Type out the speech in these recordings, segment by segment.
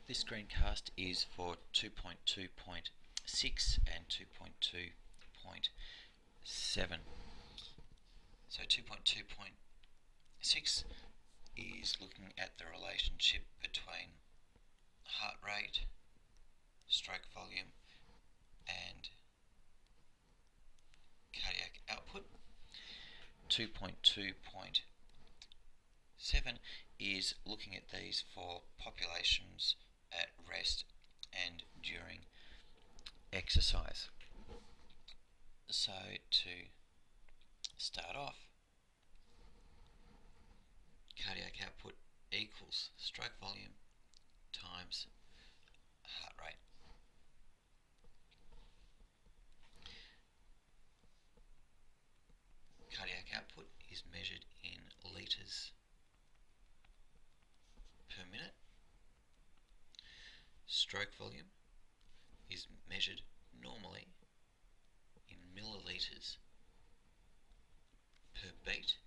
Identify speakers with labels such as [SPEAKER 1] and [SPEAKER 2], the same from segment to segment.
[SPEAKER 1] This screencast is for 2.2.6 and 2.2.7. So 2.2.6 is looking at the relationship between heart rate, stroke volume and cardiac output. 2.2.7 is looking at these for populations at rest and during exercise. So to start off, cardiac output equals stroke volume times heart rate. Cardiac output is measured in litres per minute. Stroke volume is measured normally in millilitres per beat,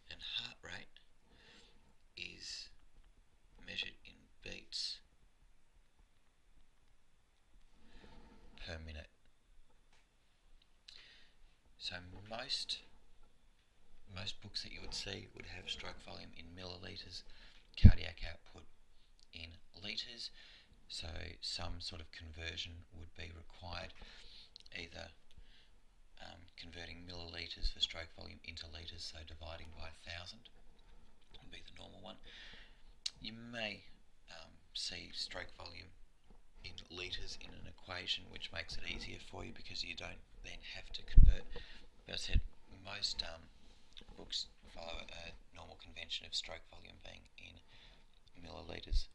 [SPEAKER 1] and heart rate is measured in beats per minute. So most books that you would see would have stroke volume in millilitres, cardiac output in litres, so some sort of conversion would be required, either converting millilitres for stroke volume into litres, so dividing by 1,000 would be the normal one. You may see stroke volume in litres in an equation, which makes it easier for you because you don't then have to convert. But as I said, most books follow a normal convention of stroke volume being in millilitres.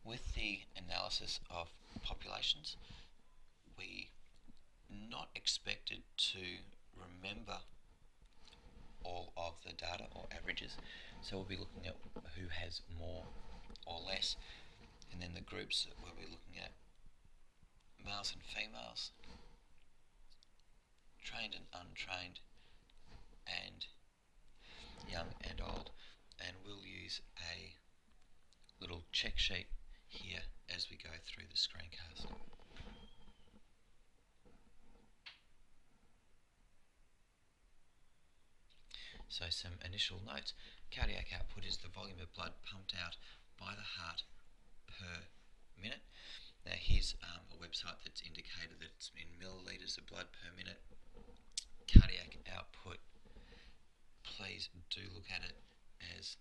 [SPEAKER 1] With the analysis of populations, we not expected to remember all of the data or averages, so we'll be looking at who has more or less, and then the groups that we'll be looking at: males and females, trained and untrained, and young and old, and we'll use a little check sheet here as we go through the screencast. So some initial notes. Cardiac output is the volume of blood pumped out by the heart per minute. Now here's a website that's indicated that it's in millilitres of blood per minute. Cardiac output, please do look at it as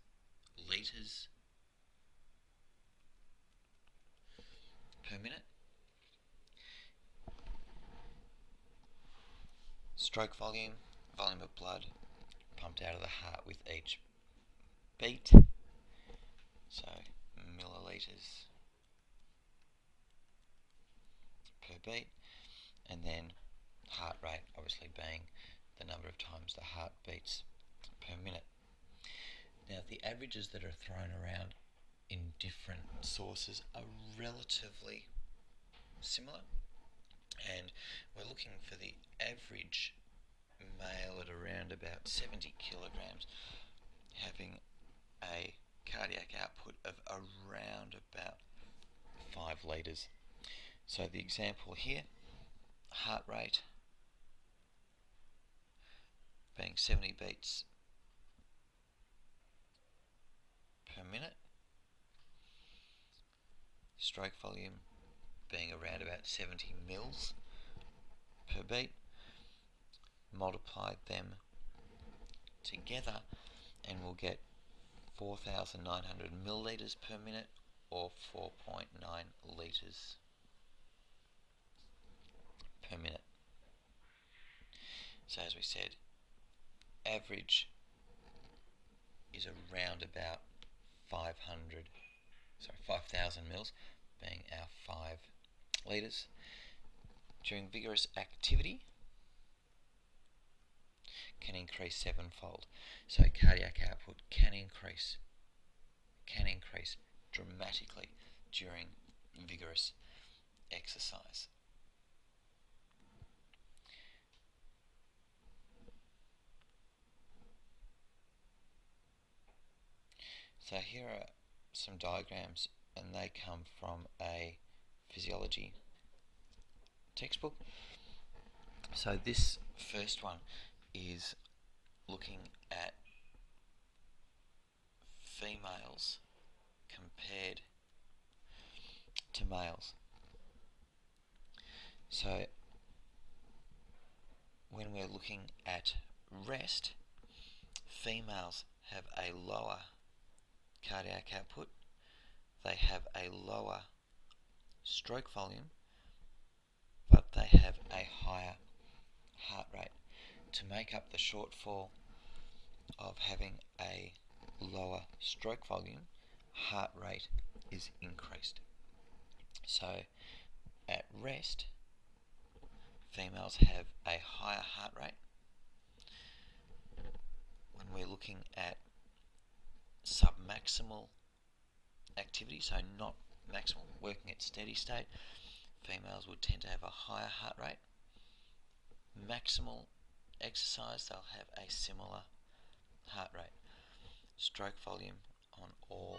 [SPEAKER 1] litres per minute. Stroke volume, volume of blood pumped out of the heart with each beat, so millilitres per beat, and then heart rate obviously being the number of times the heart beats per minute. Now the averages that are thrown around in different sources are relatively similar, and we're looking for the average male at around about 70 kilograms having a cardiac output of around about 5 litres. So the example here, heart rate being 70 beats per minute, stroke volume being around about 70 mils per beat, multiplied them together and we'll get 4,900 millilitres per minute, or 4.9 litres per minute. So as we said, average is around about 5,000 mils, being our 5 litres. During vigorous activity can increase 7-fold. So cardiac output can increase dramatically during vigorous exercise. So here are some diagrams, and they come from a physiology textbook. So this first one is looking at females compared to males. So when we're looking at rest, females have a lower cardiac output, they have a lower stroke volume, but they have a higher heart rate. To make up the shortfall of having a lower stroke volume, heart rate is increased. So at rest, females have a higher heart rate. When we're looking at submaximal activity, so not maximal, working at steady state, females would tend to have a higher heart rate. Maximal exercise, they'll have a similar heart rate. Stroke volume on all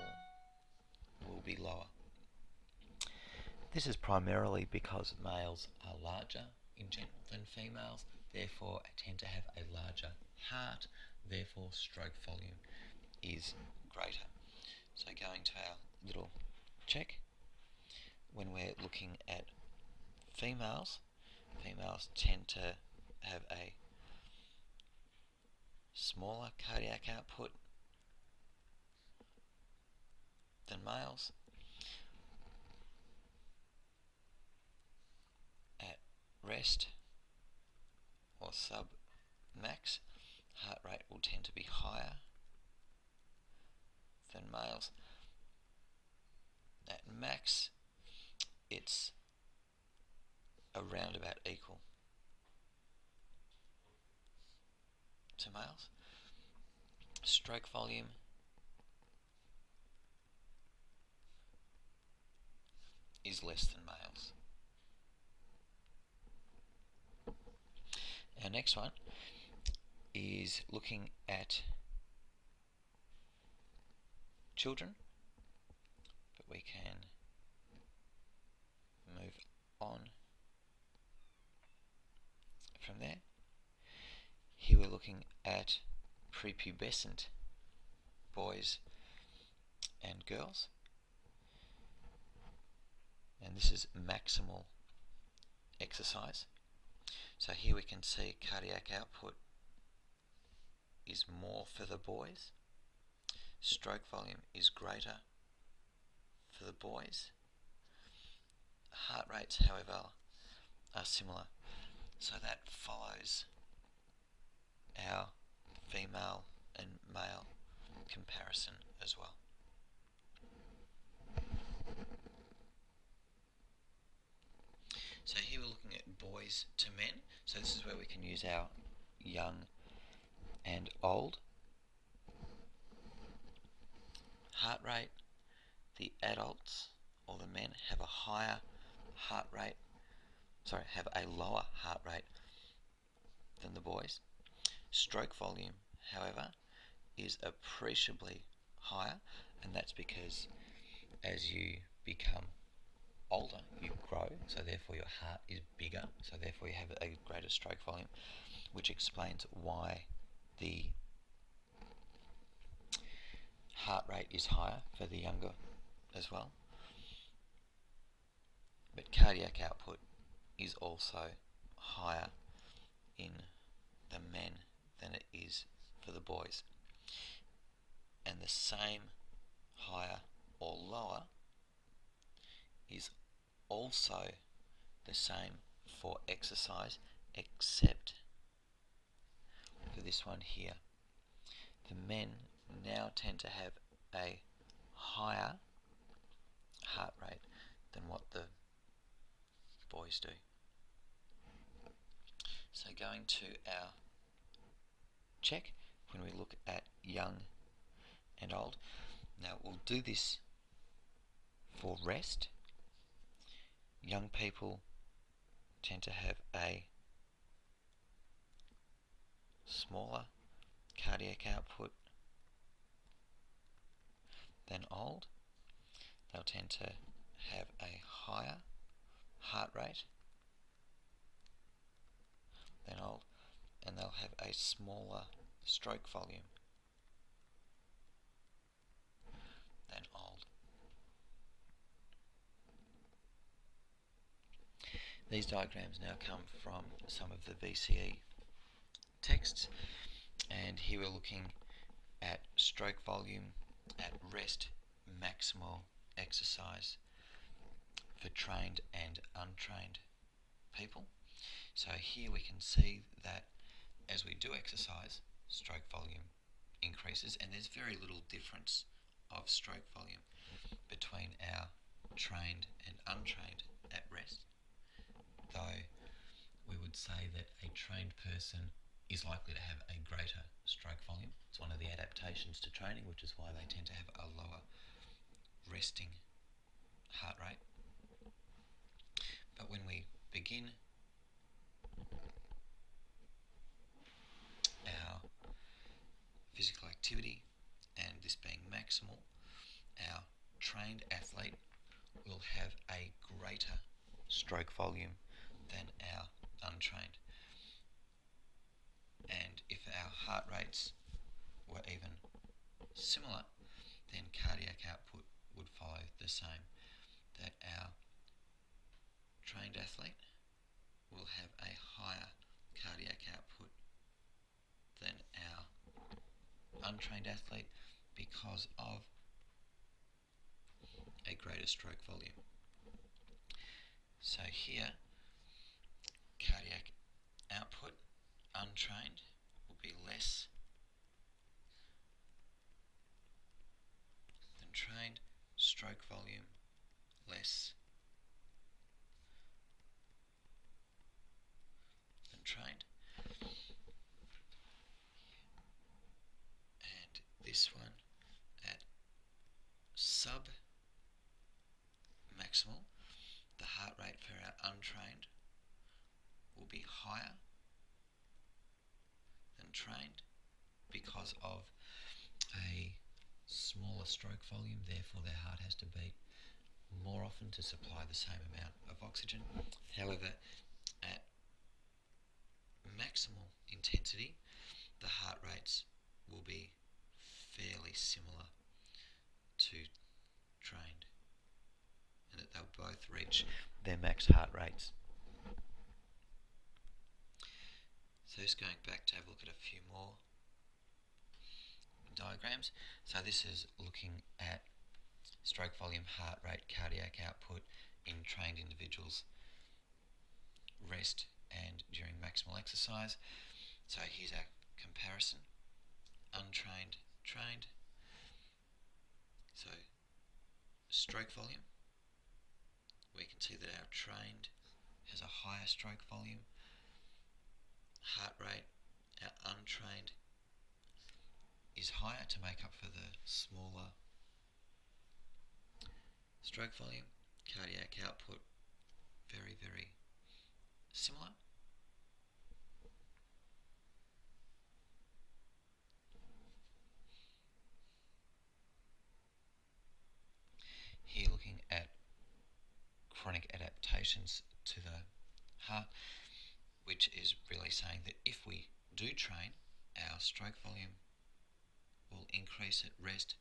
[SPEAKER 1] will be lower. This is primarily because males are larger in general than females, therefore tend to have a larger heart, therefore stroke volume is greater. So going to our little check, when we're looking at females, females tend to have a smaller cardiac output than males. At rest or sub-max, heart rate will tend to be higher than males. At max, it's around about equal to males. Stroke volume is less than males. Our next one is looking at children, but we can move on from there. Here we're looking at prepubescent boys and girls, and this is maximal exercise. So here we can see cardiac output is more for the boys, stroke volume is greater for the boys. Heart rates, however, are similar, so that follows our female and male comparison as well. So here we're looking at boys to men, so this is where we can use our young and old. Heart rate, the adults or the men have a higher heart rate, have a lower heart rate than the boys. Stroke volume, however, is appreciably higher, and that's because as you become older, you grow, so therefore your heart is bigger, so therefore you have a greater stroke volume, which explains why the heart rate is higher for the younger as well. But cardiac output is also higher in the men than it is for the boys. And the same higher or lower is also the same for exercise, except for this one here. The men now tend to have a higher heart rate than what the boys do. So going to our check, when we look at young and old, now we'll do this for rest. Young people tend to have a smaller cardiac output than old. tend to have a higher heart rate than old, and they'll have a smaller stroke volume than old. These diagrams now come from some of the VCE texts, and here we're looking at stroke volume at rest maximal exercise for trained and untrained people. So here we can see that as we do exercise, stroke volume increases, and there's very little difference of stroke volume between our trained and untrained at rest, though we would say that a trained person is likely to have a greater stroke volume. It's one of the adaptations to training, which is why they tend to have a lower resting heart rate. But when we begin our physical activity, and this being maximal, our trained athlete will have a greater stroke volume than our untrained. And if our heart rates were even similar, then cardiac output would follow the same, that our trained athlete will have a higher cardiac output than our untrained athlete because of a greater stroke volume. So here, cardiac output untrained will be less than trained, stroke volume less than trained. And this one at sub maximal, the heart rate for our untrained will be higher than trained because of a smaller stroke volume, therefore their heart has to beat more often to supply the same amount of oxygen. However, at maximal intensity, the heart rates will be fairly similar to trained, and that they'll both reach their max heart rates. So just going back to have a look at a few more diagrams. So this is looking at stroke volume, heart rate, cardiac output in trained individuals, rest and during maximal exercise. So here's our comparison, untrained, trained. So stroke volume, we can see that our trained has a higher stroke volume. Heart rate, our untrained is higher to make up for the smaller stroke volume. Cardiac output, very, very similar. Here looking at chronic adaptations to the heart, which is really saying that if we do train, our stroke volume will increase at rest,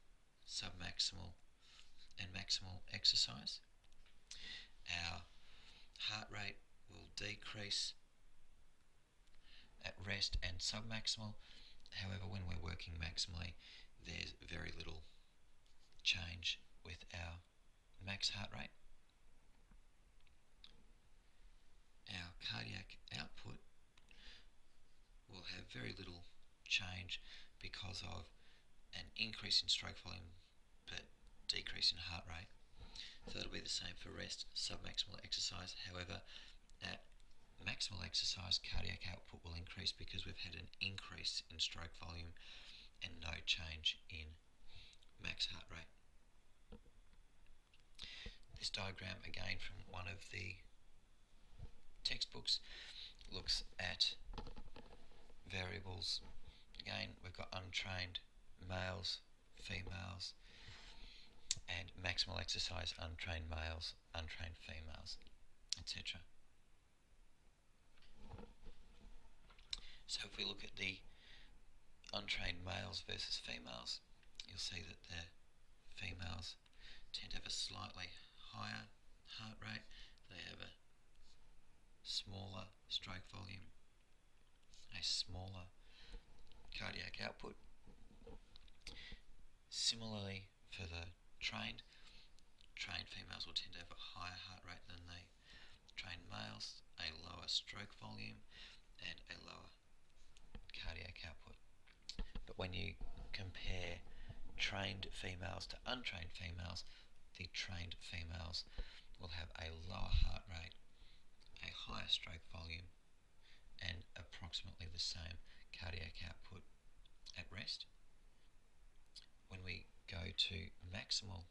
[SPEAKER 1] submaximal and maximal exercise. Our heart rate will decrease at rest and submaximal. However, when we're working maximally, there's very little change with our max heart rate. Our cardiac output will have very little change because of an increase in stroke volume but decrease in heart rate. So it'll be the same for rest, submaximal exercise. However, at maximal exercise, cardiac output will increase because we've had an increase in stroke volume and no change in max heart rate. This diagram, again from one of the textbooks, looks at variables. Again, we've got untrained males, females, and maximal exercise, untrained males, untrained females, etc. So if we look at the untrained males versus females, you'll see that the females tend to have a slightly higher heart rate. They have a smaller stroke volume, a smaller cardiac output. Similarly, for the trained females will tend to have a higher heart rate than the trained males, a lower stroke volume, and a lower cardiac output. But when you compare trained females to untrained females, the trained females will have a lower heart rate, a higher stroke volume, and approximately the same cardiac output at rest. When we go to maximal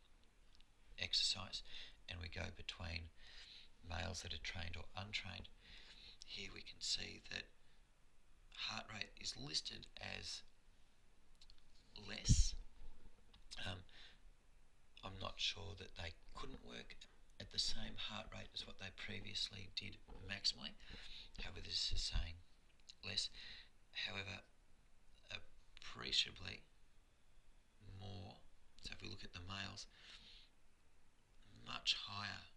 [SPEAKER 1] exercise and we go between males that are trained or untrained, here we can see that heart rate is listed as less. I'm not sure that they couldn't work at the same heart rate as what they previously did maximally. However, this is saying less. However, appreciably more. So if we look at the males, much higher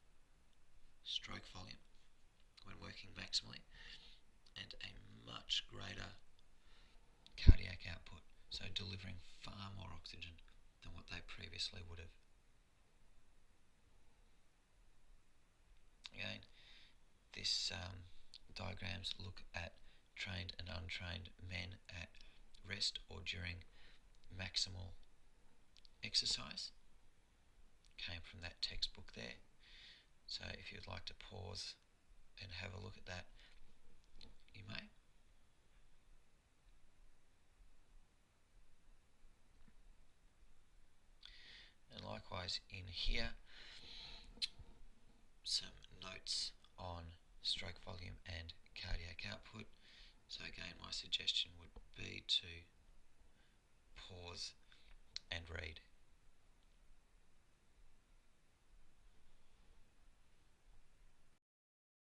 [SPEAKER 1] stroke volume when working maximally, and a much greater cardiac output, so delivering far more oxygen than what they previously would have. Again, this diagrams look at trained and untrained men at rest or during maximal exercise. Came from that textbook there. So if you'd like to pause and have a look at that, you may. And likewise in here, some notes on stroke volume and cardiac output. So again, my suggestion would be to pause and read.